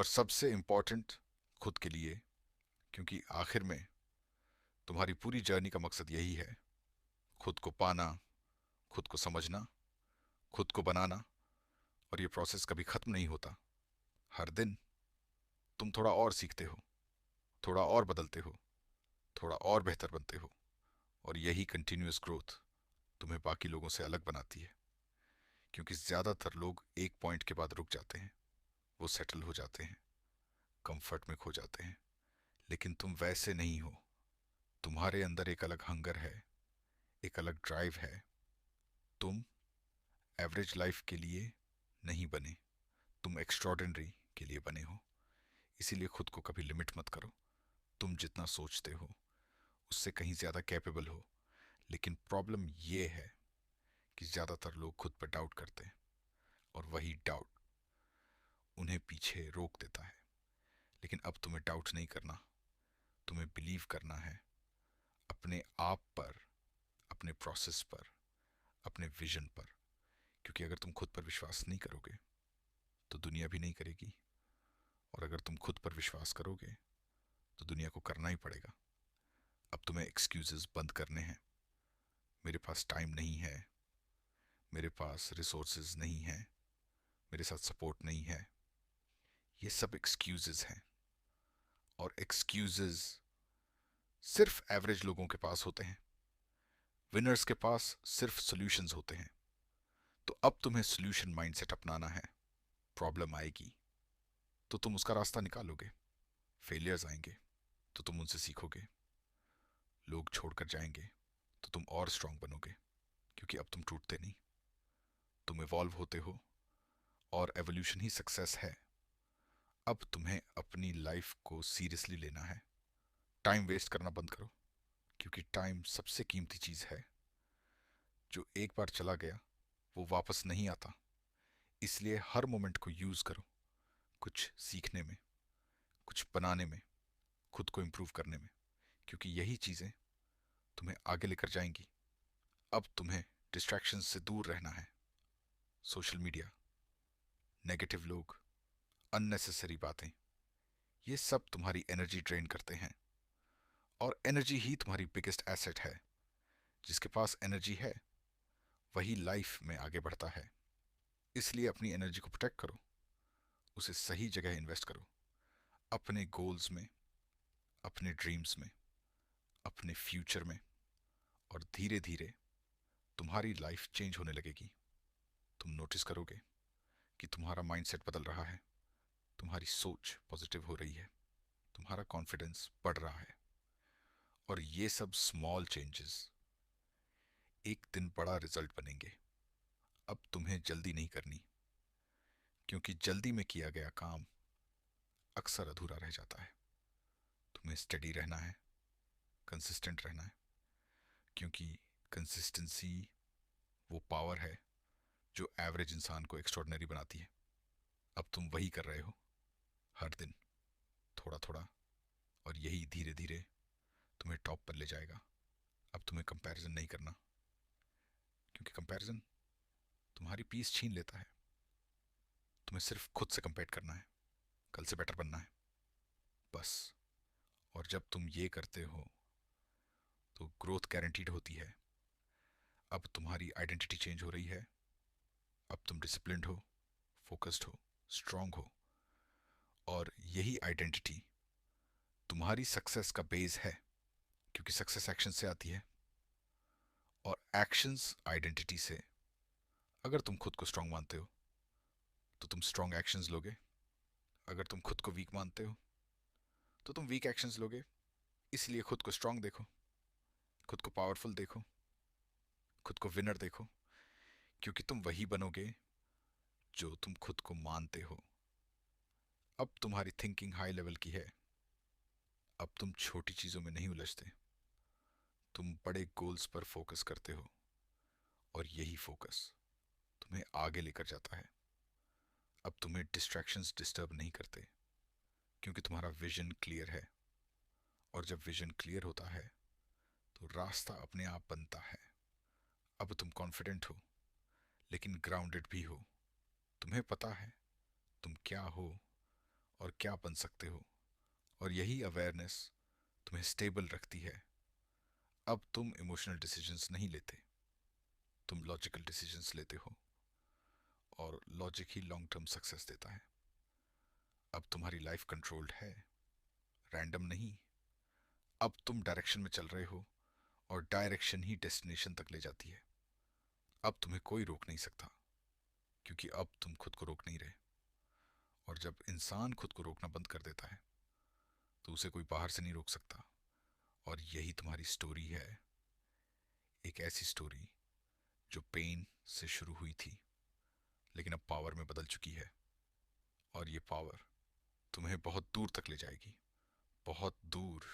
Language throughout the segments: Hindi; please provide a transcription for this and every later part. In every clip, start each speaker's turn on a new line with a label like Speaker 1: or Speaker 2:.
Speaker 1: और सबसे इम्पोर्टेंट खुद के लिए, क्योंकि आखिर में तुम्हारी पूरी जर्नी का मकसद यही है, खुद को पाना, खुद को समझना, खुद को बनाना। और ये प्रोसेस कभी खत्म नहीं होता। हर दिन तुम थोड़ा और सीखते हो, थोड़ा और बदलते हो, थोड़ा और बेहतर बनते हो। और यही कंटिन्यूअस ग्रोथ तुम्हें बाकी लोगों से अलग बनाती है। क्योंकि ज्यादातर लोग एक पॉइंट के बाद रुक जाते हैं, वो सेटल हो जाते हैं, कंफर्ट में खो जाते हैं। लेकिन तुम वैसे नहीं हो। तुम्हारे अंदर एक अलग हंगर है, एक अलग ड्राइव है। तुम एवरेज लाइफ के लिए नहीं बने, तुम एक्स्ट्रॉर्डिनरी के लिए बने हो। इसीलिए खुद को कभी लिमिट मत करो। तुम जितना सोचते हो उससे कहीं ज्यादा कैपेबल हो। लेकिन प्रॉब्लम ये है कि ज्यादातर लोग खुद पर डाउट करते हैं, और वही डाउट उन्हें पीछे रोक देता है। लेकिन अब तुम्हें डाउट नहीं करना, तुम्हें बिलीव करना है अपने आप पर, अपने प्रोसेस पर, अपने विजन पर। क्योंकि अगर तुम खुद पर विश्वास नहीं करोगे तो दुनिया भी नहीं करेगी। और अगर तुम खुद पर विश्वास करोगे तो दुनिया को करना ही पड़ेगा। अब तुम्हें एक्सक्यूजेस बंद करने हैं। मेरे पास टाइम नहीं है, मेरे पास रिसोर्सेज नहीं है, मेरे साथ सपोर्ट नहीं है, ये सब एक्सक्यूजेस हैं। और एक्सक्यूजेस सिर्फ एवरेज लोगों के पास होते हैं। विनर्स के पास सिर्फ सॉल्यूशंस होते हैं। तो अब तुम्हें सॉल्यूशन माइंडसेट अपनाना है। प्रॉब्लम आएगी तो तुम उसका रास्ता निकालोगे, फेलियर्स आएंगे तो तुम उनसे सीखोगे, लोग छोड़कर जाएंगे तो तुम और स्ट्रांग बनोगे। क्योंकि अब तुम टूटते नहीं, तुम इवॉल्व होते हो। और एवोल्यूशन ही सक्सेस है। अब तुम्हें अपनी लाइफ को सीरियसली लेना है। टाइम वेस्ट करना बंद करो। क्योंकि टाइम सबसे कीमती चीज है। जो एक बार चला गया वो वापस नहीं आता। इसलिए हर मोमेंट को यूज करो, कुछ सीखने में, कुछ बनाने में, खुद को इम्प्रूव करने में। क्योंकि यही चीजें तुम्हें आगे लेकर जाएंगी। अब तुम्हें डिस्ट्रैक्शन से दूर रहना है। सोशल मीडिया, नेगेटिव लोग, अननेसेसरी बातें, ये सब तुम्हारी एनर्जी ड्रेन करते हैं। और एनर्जी ही तुम्हारी बिगेस्ट एसेट है। जिसके पास एनर्जी है वही लाइफ में आगे बढ़ता है। इसलिए अपनी एनर्जी को प्रोटेक्ट करो, उसे सही जगह इन्वेस्ट करो। अपने गोल्स में, अपने ड्रीम्स में, अपने फ्यूचर में। और धीरे धीरे तुम्हारी लाइफ चेंज होने लगेगी। तुम नोटिस करोगे कि तुम्हारा माइंडसेट बदल रहा है, तुम्हारी सोच पॉजिटिव हो रही है, तुम्हारा कॉन्फिडेंस बढ़ रहा है। और ये सब स्मॉल चेंजेस एक दिन बड़ा रिजल्ट बनेंगे। अब तुम्हें जल्दी नहीं करनी। क्योंकि जल्दी में किया गया काम अक्सर अधूरा रह जाता है। तुम्हें स्टडी रहना है, कंसिस्टेंट रहना है। क्योंकि कंसिस्टेंसी वो पावर है जो एवरेज इंसान को एक्स्ट्रॉर्डनरी बनाती है। अब तुम वही कर रहे हो, हर दिन थोड़ा थोड़ा। और यही धीरे धीरे तुम्हें टॉप पर ले जाएगा। अब तुम्हें कंपैरिजन नहीं करना। क्योंकि कंपैरिजन तुम्हारी पीस छीन लेता है। तुम्हें सिर्फ खुद से कंपेयर करना है, कल से बेटर बनना है, बस। और जब तुम ये करते हो तो ग्रोथ गारंटीड होती है। अब तुम्हारी आइडेंटिटी चेंज हो रही है। अब तुम डिसिप्लिन्ड हो, फोकस्ड हो, स्ट्रांग हो। और यही आइडेंटिटी तुम्हारी सक्सेस का बेस है। क्योंकि सक्सेस एक्शन से आती है, और एक्शंस आइडेंटिटी से। अगर तुम खुद को स्ट्रांग मानते हो तो तुम स्ट्रांग एक्शंस लोगे। अगर तुम खुद को वीक मानते हो तो तुम वीक एक्शंस लोगे। इसलिए खुद को स्ट्रांग देखो, खुद को पावरफुल देखो, खुद को विनर देखो। क्योंकि तुम वही बनोगे जो तुम खुद को मानते हो। अब तुम्हारी थिंकिंग हाई लेवल की है। अब तुम छोटी चीजों में नहीं उलझते, तुम बड़े गोल्स पर फोकस करते हो। और यही फोकस तुम्हें आगे लेकर जाता है। अब तुम्हें डिस्ट्रैक्शंस डिस्टर्ब नहीं करते। क्योंकि तुम्हारा विजन क्लियर है। और जब विजन क्लियर होता है तो रास्ता अपने आप बनता है। अब तुम कॉन्फिडेंट हो, लेकिन ग्राउंडेड भी हो। तुम्हें पता है तुम क्या हो और क्या बन सकते हो। और यही अवेयरनेस तुम्हें स्टेबल रखती है। अब तुम इमोशनल डिसीजंस नहीं लेते, तुम लॉजिकल डिसीजंस लेते हो, और लॉजिक ही लॉन्ग टर्म सक्सेस देता है। अब तुम्हारी लाइफ कंट्रोल्ड है, रैंडम नहीं। अब तुम डायरेक्शन में चल रहे हो, और डायरेक्शन ही डेस्टिनेशन तक ले जाती है। अब तुम्हें कोई रोक नहीं सकता, क्योंकि अब तुम खुद को रोक नहीं रहे। और जब इंसान खुद को रोकना बंद कर देता है, तो उसे कोई बाहर से नहीं रोक सकता। और यही तुम्हारी स्टोरी है, एक ऐसी स्टोरी जो पेन से शुरू हुई थी, लेकिन अब पावर में बदल चुकी है। और ये पावर तुम्हें बहुत दूर तक ले जाएगी, बहुत दूर,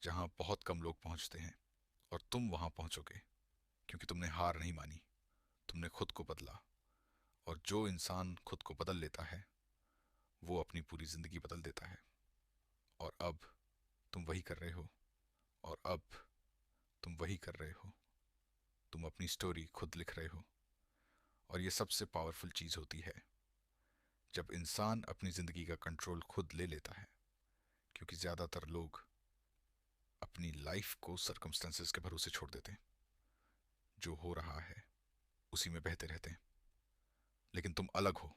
Speaker 1: जहां बहुत कम लोग पहुंचते हैं। और तुम वहां पहुंचोगे, क्योंकि तुमने हार नहीं मानी, तुमने खुद को बदला। और जो इंसान खुद को बदल लेता है, वो अपनी पूरी जिंदगी बदल देता है। और अब तुम वही कर रहे हो, और अब तुम वही कर रहे हो। तुम अपनी स्टोरी खुद लिख रहे हो। और ये सबसे पावरफुल चीज होती है, जब इंसान अपनी जिंदगी का कंट्रोल खुद ले लेता है। क्योंकि ज्यादातर लोग अपनी लाइफ को सर्कमस्टेंसेस के भरोसे छोड़ देते हैं। जो हो रहा है उसी में बहते रहते हैं। लेकिन तुम अलग हो,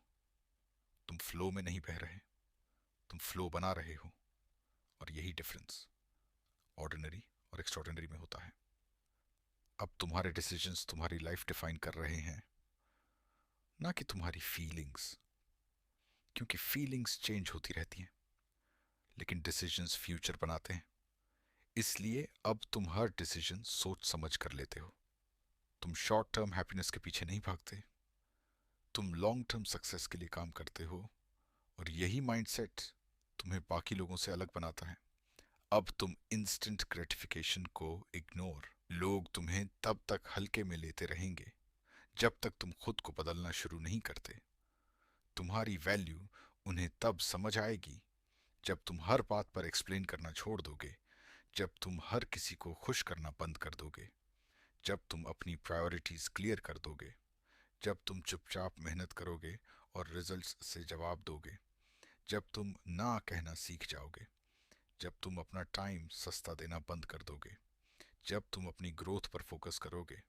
Speaker 1: तुम फ्लो में नहीं बह रहे, तुम फ्लो बना रहे हो। और यही डिफरेंस ऑर्डिनरी और एक्स्ट्रॉर्डिनरी में होता है। अब तुम्हारे डिसीजंस तुम्हारी लाइफ डिफाइन कर रहे हैं, ना कि तुम्हारी फीलिंग्स। क्योंकि फीलिंग्स चेंज होती रहती हैं, लेकिन डिसीजंस फ्यूचर बनाते हैं। इसलिए अब तुम हर डिसीजन सोच समझ कर लेते हो। तुम शॉर्ट टर्म हैप्पीनेस के पीछे नहीं भागते, तुम लॉन्ग टर्म सक्सेस के लिए काम करते हो। और यही माइंडसेट तुम्हें बाकी लोगों से अलग बनाता है। अब तुम इंस्टेंट ग्रेटिफिकेशन को इग्नोर, लोग तुम्हें तब तक हल्के में लेते रहेंगे जब तक तुम खुद को बदलना शुरू नहीं करते। तुम्हारी वैल्यू उन्हें तब समझ आएगी जब तुम हर बात पर एक्सप्लेन करना छोड़ दोगे, जब तुम हर किसी को खुश करना बंद कर दोगे, जब तुम अपनी प्रायोरिटीज क्लियर कर दोगे, जब तुम चुपचाप मेहनत करोगे और रिजल्ट्स से जवाब दोगे, जब तुम ना कहना सीख जाओगे, जब तुम अपना टाइम सस्ता देना बंद कर दोगे, जब तुम अपनी ग्रोथ पर फोकस करोगे,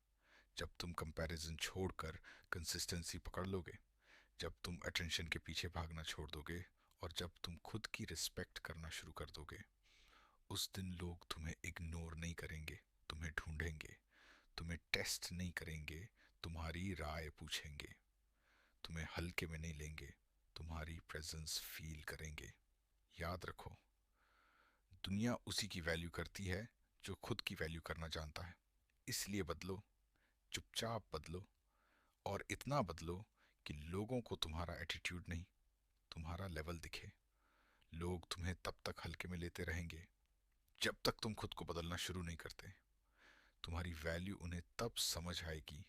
Speaker 1: जब तुम कंपैरिजन छोड़कर कंसिस्टेंसी पकड़ लोगे, जब तुम अटेंशन के पीछे भागना छोड़ दोगे, और जब तुम खुद की रिस्पेक्ट करना शुरू कर दोगे, उस दिन लोग तुम्हें इग्नोर नहीं करेंगे, तुम्हें ढूंढेंगे, तुम्हें टेस्ट नहीं करेंगे, तुम्हारी राय पूछेंगे, तुम्हें हल्के में नहीं लेंगे, तुम्हारी प्रेजेंस फील करेंगे। याद रखो, दुनिया उसी की वैल्यू करती है जो खुद की वैल्यू करना जानता है। इसलिए बदलो, चुपचाप बदलो, और इतना बदलो कि लोगों को तुम्हारा एटीट्यूड नहीं, तुम्हारा लेवल दिखे। लोग तुम्हें तब तक हल्के में लेते रहेंगे जब तक तुम खुद को बदलना शुरू नहीं करते। तुम्हारी वैल्यू उन्हें तब समझ आएगी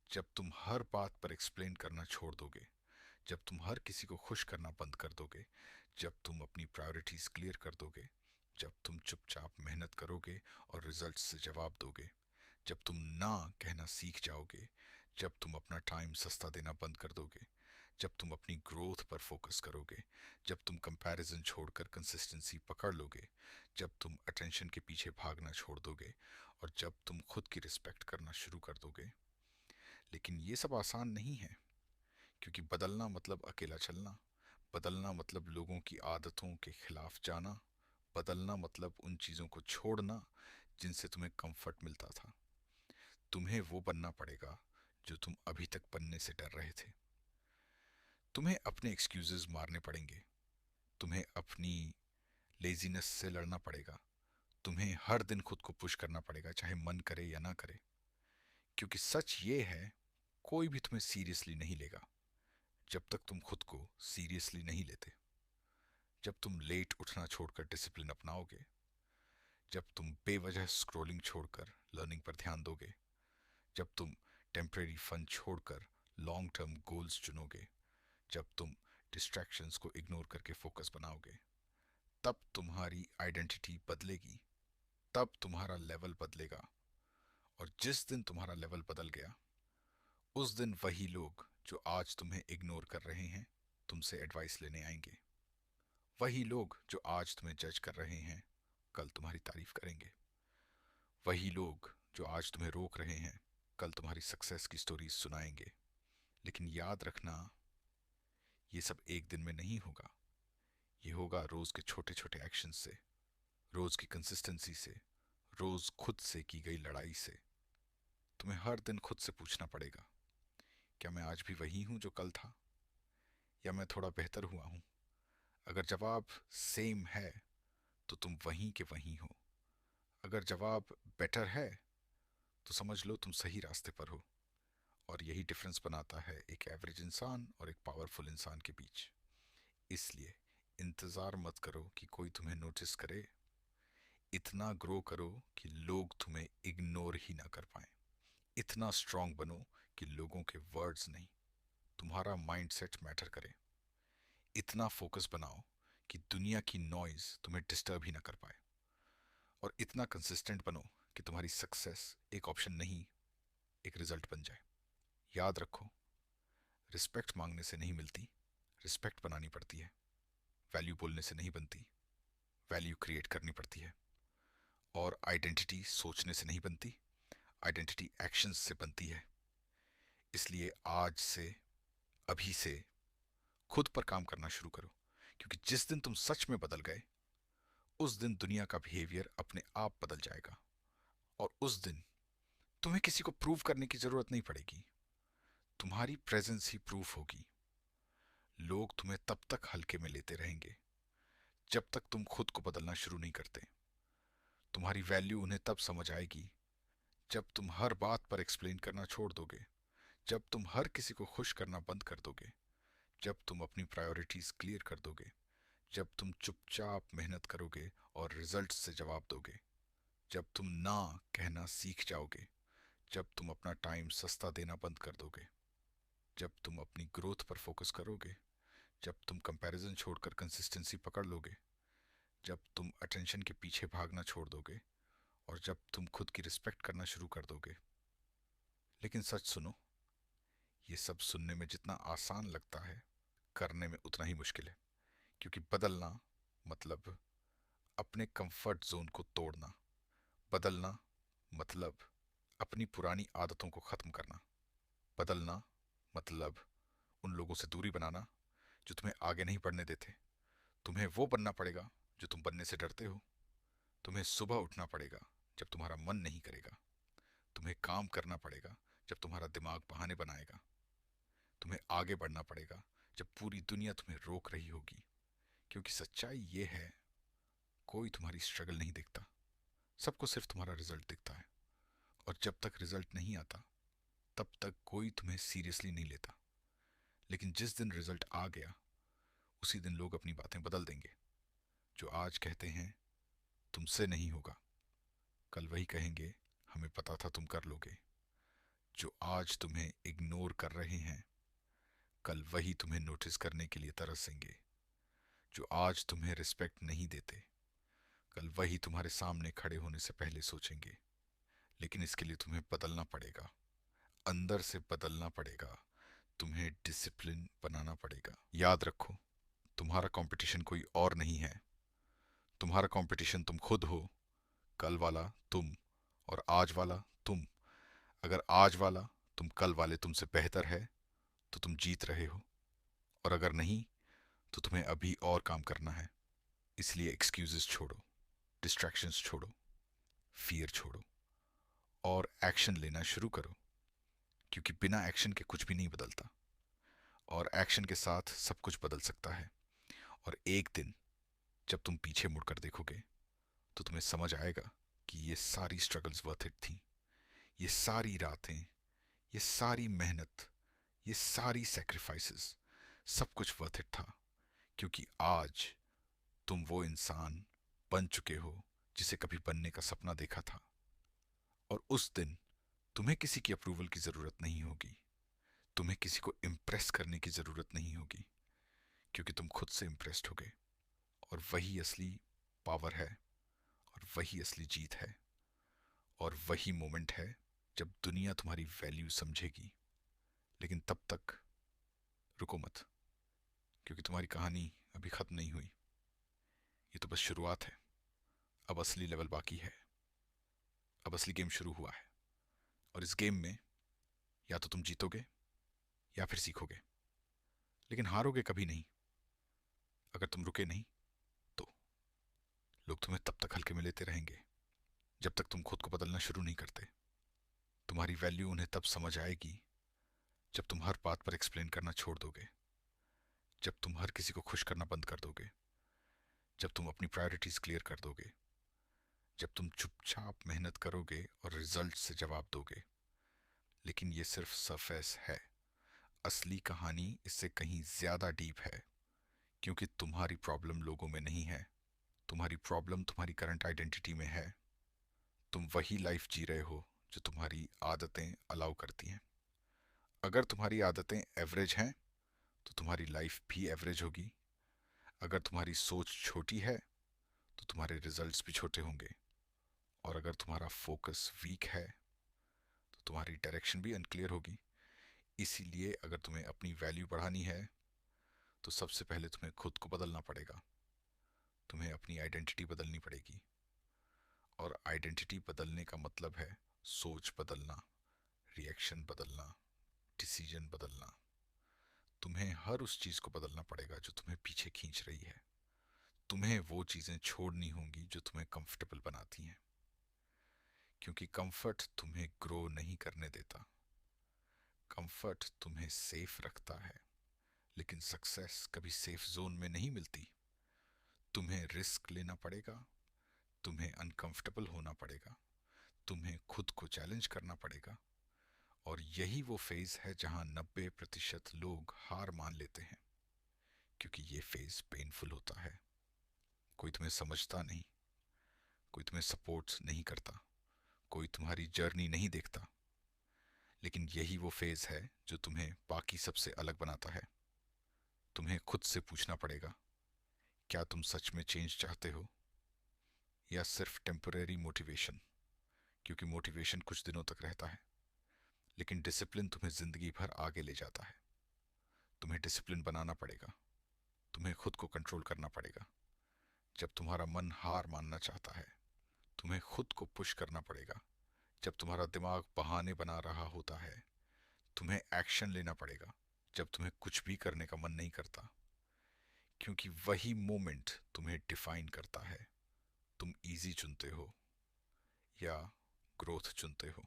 Speaker 1: जब तुम हर बात पर एक्सप्लेन करना छोड़ दोगे, जब तुम हर किसी को खुश करना बंद कर दोगे, जब तुम अपनी प्रायोरिटीज क्लियर कर दोगे, जब तुम चुपचाप मेहनत करोगे और रिजल्ट से जवाब दोगे, जब तुम ना कहना सीख जाओगे, जब तुम अपना टाइम सस्ता देना बंद कर दोगे, जब तुम अपनी ग्रोथ पर फोकस करोगे, जब तुम कंपैरिजन छोड़कर कंसिस्टेंसी पकड़ लोगे, जब तुम अटेंशन के पीछे भागना छोड़ दोगे, और जब तुम खुद की रिस्पेक्ट करना शुरू कर दोगे। लेकिन ये सब आसान नहीं है, क्योंकि बदलना मतलब अकेला चलना, बदलना मतलब लोगों की आदतों के खिलाफ जाना, बदलना मतलब उन चीज़ों को छोड़ना जिनसे तुम्हें कंफर्ट मिलता था। तुम्हें वो बनना पड़ेगा जो तुम अभी तक बनने से डर रहे थे। तुम्हें अपने एक्सक्यूजेस मारने पड़ेंगे, तुम्हें अपनी लेजीनेस से लड़ना पड़ेगा, तुम्हें हर दिन खुद को पुश करना पड़ेगा, चाहे मन करे या ना करे। क्योंकि सच ये है, कोई भी तुम्हें सीरियसली नहीं लेगा जब तक तुम खुद को सीरियसली नहीं लेते। जब तुम लेट उठना छोड़कर डिसिप्लिन अपनाओगे, जब तुम बेवजह स्क्रॉलिंग छोड़कर लर्निंग पर ध्यान दोगे, जब तुम टेम्परेरी फन छोड़कर लॉन्ग टर्म गोल्स चुनोगे, जब तुम डिस्ट्रैक्शंस को इग्नोर करके फोकस बनाओगे, तब तुम्हारी आइडेंटिटी बदलेगी, तब तुम्हारा लेवल बदलेगा। और जिस दिन तुम्हारा लेवल बदल गया, उस दिन वही लोग जो आज तुम्हें इग्नोर कर रहे हैं, तुमसे एडवाइस लेने आएंगे। वही लोग जो आज तुम्हें जज कर रहे हैं कल तुम्हारी तारीफ करेंगे। वही लोग जो आज तुम्हें रोक रहे हैं कल तुम्हारी सक्सेस की स्टोरीज सुनाएंगे। लेकिन याद रखना, ये सब एक दिन में नहीं होगा। ये होगा रोज के छोटे छोटे एक्शन से, रोज की कंसिस्टेंसी से, रोज खुद से की गई लड़ाई से। तुम्हें हर दिन खुद से पूछना पड़ेगा, क्या मैं आज भी वही हूं जो कल था, या मैं थोड़ा बेहतर हुआ हूं? अगर जवाब सेम है तो तुम वहीं के वहीं हो। अगर जवाब बेटर है तो समझ लो तुम सही रास्ते पर हो। और यही डिफरेंस बनाता है एक एवरेज इंसान और एक पावरफुल इंसान के बीच। इसलिए इंतजार मत करो कि कोई तुम्हें नोटिस करे। इतना ग्रो करो कि लोग तुम्हें इग्नोर ही ना कर पाए। इतना स्ट्रांग बनो कि लोगों के वर्ड्स नहीं, तुम्हारा माइंडसेट मैटर करे। इतना फोकस बनाओ कि दुनिया की नॉइज तुम्हें डिस्टर्ब ही ना कर पाए। और इतना कंसिस्टेंट बनो कि तुम्हारी सक्सेस एक ऑप्शन नहीं, एक रिजल्ट बन जाए। याद रखो, रिस्पेक्ट मांगने से नहीं मिलती, रिस्पेक्ट बनानी पड़ती है। वैल्यू बोलने से नहीं बनती, वैल्यू क्रिएट करनी पड़ती है। और आइडेंटिटी सोचने से नहीं बनती, आइडेंटिटी एक्शंस से बनती है। इसलिए आज से, अभी से खुद पर काम करना शुरू करो। क्योंकि जिस दिन तुम सच में बदल गए, उस दिन दुनिया का बिहेवियर अपने आप बदल जाएगा। और उस दिन तुम्हें किसी को प्रूव करने की जरूरत नहीं पड़ेगी, तुम्हारी प्रेजेंस ही प्रूफ होगी। लोग तुम्हें तब तक हल्के में लेते रहेंगे जब तक तुम खुद को बदलना शुरू नहीं करते। तुम्हारी वैल्यू उन्हें तब समझ आएगी जब तुम हर बात पर एक्सप्लेन करना छोड़ दोगे, जब तुम हर किसी को खुश करना बंद कर दोगे, जब तुम अपनी प्रायोरिटीज क्लियर कर दोगे, जब तुम चुपचाप मेहनत करोगे और रिजल्ट से जवाब दोगे, जब तुम ना कहना सीख जाओगे, जब तुम अपना टाइम सस्ता देना बंद कर दोगे, जब तुम अपनी ग्रोथ पर फोकस करोगे, जब तुम कंपैरिजन छोड़कर कंसिस्टेंसी पकड़ लोगे, जब तुम अटेंशन के पीछे भागना छोड़ दोगे, और जब तुम खुद की रिस्पेक्ट करना शुरू कर दोगे। लेकिन सच सुनो, ये सब सुनने में जितना आसान लगता है, करने में उतना ही मुश्किल है। क्योंकि बदलना मतलब अपने कंफर्ट जोन को तोड़ना। बदलना मतलब अपनी पुरानी आदतों को खत्म करना। बदलना मतलब उन लोगों से दूरी बनाना जो तुम्हें आगे नहीं बढ़ने देते। तुम्हें वो बनना पड़ेगा जो तुम बनने से डरते हो। तुम्हें सुबह उठना पड़ेगा जब तुम्हारा मन नहीं करेगा। तुम्हें काम करना पड़ेगा जब तुम्हारा दिमाग बहाने बनाएगा। तुम्हें आगे बढ़ना पड़ेगा जब पूरी दुनिया तुम्हें रोक रही होगी। क्योंकि सच्चाई ये है, कोई तुम्हारी स्ट्रगल नहीं देखता, सबको सिर्फ तुम्हारा रिजल्ट दिखता है। और जब तक रिजल्ट नहीं आता तब तक कोई तुम्हें सीरियसली नहीं लेता। लेकिन जिस दिन रिजल्ट आ गया, उसी दिन लोग अपनी बातें बदल देंगे। जो आज कहते हैं तुमसे नहीं होगा, कल वही कहेंगे हमें पता था तुम कर लोगे। जो आज तुम्हें इग्नोर कर रहे हैं, कल वही तुम्हें नोटिस करने के लिए तरसेंगे। जो आज तुम्हें रिस्पेक्ट नहीं देते, कल वही तुम्हारे सामने खड़े होने से पहले सोचेंगे। लेकिन इसके लिए तुम्हें बदलना पड़ेगा, अंदर से बदलना पड़ेगा। तुम्हें डिसिप्लिन बनाना पड़ेगा। याद रखो, तुम्हारा कंपटीशन कोई और नहीं है। तुम्हारा कंपटीशन तुम खुद हो। कल वाला तुम और आज वाला तुम। अगर आज वाला तुम कल वाले तुमसे बेहतर है तो तुम जीत रहे हो। और अगर नहीं तो तुम्हें अभी और काम करना है। इसलिए एक्सक्यूजेस छोड़ो, डिस्ट्रैक्शंस छोड़ो, फियर छोड़ो और एक्शन लेना शुरू करो। क्योंकि बिना एक्शन के कुछ भी नहीं बदलता, और एक्शन के साथ सब कुछ बदल सकता है। और एक दिन जब तुम पीछे मुड़कर देखोगे तो तुम्हें समझ आएगा कि ये सारी स्ट्रगल्स वर्थ इट थी। ये सारी रातें, ये सारी मेहनत, ये सारी सैक्रिफाइसेस, सब कुछ वर्थ इट था। क्योंकि आज तुम वो इंसान बन चुके हो जिसे कभी बनने का सपना देखा था। और उस दिन तुम्हें किसी की अप्रूवल की जरूरत नहीं होगी, तुम्हें किसी को इम्प्रेस करने की जरूरत नहीं होगी। क्योंकि तुम खुद से इम्प्रेस्ड हो गए। और वही असली पावर है, और वही असली जीत है। और वही मोमेंट है जब दुनिया तुम्हारी वैल्यू समझेगी। लेकिन तब तक रुको मत, क्योंकि तुम्हारी कहानी अभी खत्म नहीं हुई। ये तो बस शुरुआत है। अब असली लेवल बाकी है। अब असली गेम शुरू हुआ है। और इस गेम में या तो तुम जीतोगे या फिर सीखोगे, लेकिन हारोगे कभी नहीं। अगर तुम रुके नहीं तो लोग तुम्हें तब तक हल्के में लेते रहेंगे जब तक तुम खुद को बदलना शुरू नहीं करते। तुम्हारी वैल्यू उन्हें तब समझ आएगी जब तुम हर बात पर एक्सप्लेन करना छोड़ दोगे, जब तुम हर किसी को खुश करना बंद कर दोगे, जब तुम अपनी प्रायोरिटीज क्लियर कर दोगे, जब तुम चुपचाप मेहनत करोगे और रिजल्ट से जवाब दोगे। लेकिन ये सिर्फ सरफेस है। असली कहानी इससे कहीं ज्यादा डीप है, क्योंकि तुम्हारी प्रॉब्लम लोगों में नहीं है। तुम्हारी प्रॉब्लम तुम्हारी करंट आइडेंटिटी में है। तुम वही लाइफ जी रहे हो जो तुम्हारी आदतें अलाउ करती हैं। अगर तुम्हारी आदतें एवरेज हैं तो तुम्हारी लाइफ भी एवरेज होगी। अगर तुम्हारी सोच छोटी है तो तुम्हारे रिजल्ट्स भी छोटे होंगे। और अगर तुम्हारा फोकस वीक है तो तुम्हारी डायरेक्शन भी अनक्लियर होगी। इसीलिए अगर तुम्हें अपनी वैल्यू बढ़ानी है तो सबसे पहले तुम्हें खुद को बदलना पड़ेगा। तुम्हें अपनी आइडेंटिटी बदलनी पड़ेगी। और आइडेंटिटी बदलने का मतलब है सोच बदलना, रिएक्शन बदलना, डिसीजन बदलना। तुम्हें हर उस चीज को बदलना पड़ेगा जो तुम्हें पीछे खींच रही है। तुम्हें वो चीजें छोड़नी होंगी जो तुम्हें कंफर्टेबल बनाती हैं, क्योंकि कंफर्ट तुम्हें ग्रो नहीं करने देता। कंफर्ट तुम्हें सेफ रखता है, लेकिन सक्सेस कभी सेफ जोन में नहीं मिलती। तुम्हें रिस्क लेना पड़ेगा, तुम्हें अनकंफर्टेबल होना पड़ेगा, तुम्हें खुद को चैलेंज करना पड़ेगा। और यही वो फेज है जहां 90% लोग हार मान लेते हैं, क्योंकि ये फेज पेनफुल होता है। कोई तुम्हें समझता नहीं, कोई तुम्हें सपोर्ट नहीं करता, कोई तुम्हारी जर्नी नहीं देखता। लेकिन यही वो फेज है जो तुम्हें बाकी सबसे अलग बनाता है। तुम्हें खुद से पूछना पड़ेगा, क्या तुम सच में चेंज चाहते हो या सिर्फ टेम्परेरी मोटिवेशन? क्योंकि मोटिवेशन कुछ दिनों तक रहता है, लेकिन डिसिप्लिन तुम्हें जिंदगी भर आगे ले जाता है। तुम्हें डिसिप्लिन बनाना पड़ेगा। तुम्हें खुद को कंट्रोल करना पड़ेगा। जब तुम्हारा मन हार मानना चाहता है, तुम्हें खुद को पुश करना पड़ेगा। जब तुम्हारा दिमाग बहाने बना रहा होता है, तुम्हें एक्शन लेना पड़ेगा। जब तुम्हें कुछ भी करने का मन नहीं करता, क्योंकि वही मोमेंट तुम्हें डिफाइन करता है। तुम इजी चुनते हो या ग्रोथ चुनते हो।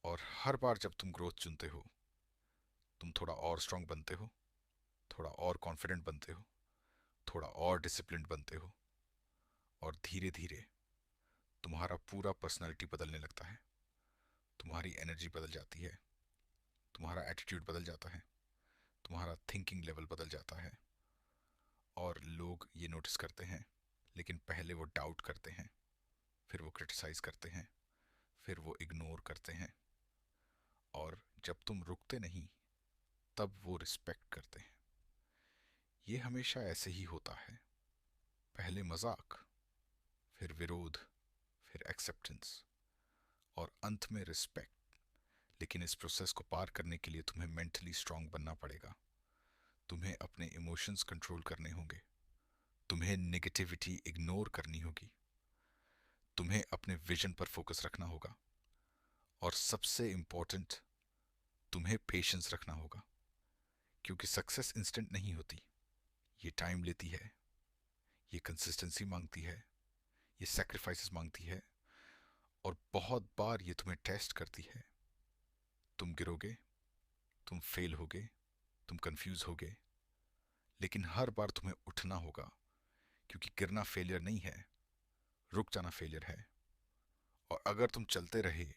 Speaker 1: और हर बार जब तुम ग्रोथ चुनते हो, तुम थोड़ा और स्ट्रांग बनते हो, थोड़ा और कॉन्फिडेंट बनते हो, थोड़ा और डिसिप्लिन्ड बनते हो। और धीरे धीरे तुम्हारा पूरा पर्सनालिटी बदलने लगता है। तुम्हारी एनर्जी बदल जाती है, तुम्हारा एटीट्यूड बदल जाता है, तुम्हारा थिंकिंग लेवल बदल जाता है। और लोग ये नोटिस करते हैं, लेकिन पहले वो डाउट करते हैं, फिर वो क्रिटिसाइज करते हैं, फिर वो इग्नोर करते हैं। और जब तुम रुकते नहीं, तब वो रिस्पेक्ट करते हैं। ये हमेशा ऐसे ही होता है। पहले मजाक, फिर विरोध, फिर एक्सेप्टेंस, और अंत में रिस्पेक्ट। लेकिन इस प्रोसेस को पार करने के लिए तुम्हें मेंटली स्ट्रांग बनना पड़ेगा। तुम्हें अपने इमोशंस कंट्रोल करने होंगे। तुम्हें नेगेटिविटी इग्नोर करनी होगी। तुम्हें अपने विजन पर फोकस रखना होगा। और सबसे इंपॉर्टेंट, तुम्हें पेशेंस रखना होगा, क्योंकि सक्सेस इंस्टेंट नहीं होती। ये टाइम लेती है, ये कंसिस्टेंसी मांगती है, ये सैक्रिफाइसेस मांगती है, और बहुत बार ये तुम्हें टेस्ट करती है। तुम गिरोगे, तुम फेल होगे, तुम कंफ्यूज होगे, लेकिन हर बार तुम्हें उठना होगा, क्योंकि गिरना फेलियर नहीं है, रुक जाना फेलियर है। और अगर तुम चलते रहे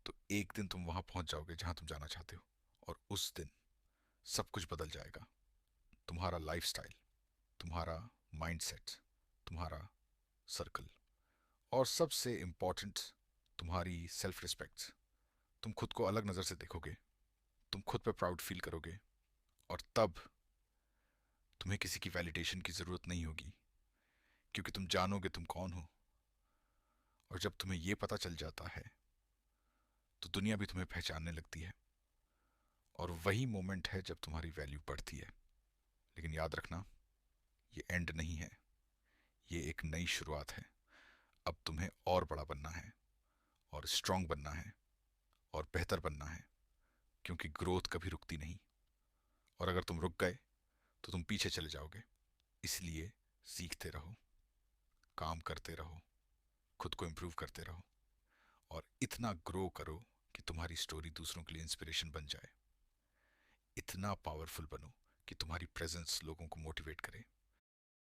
Speaker 1: तो एक दिन तुम वहां पहुंच जाओगे जहां तुम जाना चाहते हो। और उस दिन सब कुछ बदल जाएगा। तुम्हारा लाइफस्टाइल, तुम्हारा माइंडसेट, तुम्हारा सर्कल, और सबसे इंपॉर्टेंट, तुम्हारी सेल्फ रिस्पेक्ट। तुम खुद को अलग नजर से देखोगे, तुम खुद पे प्राउड फील करोगे। और तब तुम्हें किसी की वैलिडेशन की जरूरत नहीं होगी, क्योंकि तुम जानोगे तुम कौन हो। और जब तुम्हें ये पता चल जाता है तो दुनिया भी तुम्हें पहचानने लगती है। और वही मोमेंट है जब तुम्हारी वैल्यू बढ़ती है। लेकिन याद रखना, ये एंड नहीं है, ये एक नई शुरुआत है। अब तुम्हें और बड़ा बनना है, और स्ट्रांग बनना है, और बेहतर बनना है, क्योंकि ग्रोथ कभी रुकती नहीं। और अगर तुम रुक गए तो तुम पीछे चले जाओगे। इसलिए सीखते रहो, काम करते रहो, खुद को इम्प्रूव करते रहो, और इतना ग्रो करो कि तुम्हारी स्टोरी दूसरों के लिए इंस्पिरेशन बन जाए। इतना पावरफुल बनो कि तुम्हारी प्रेजेंस लोगों को मोटिवेट करे।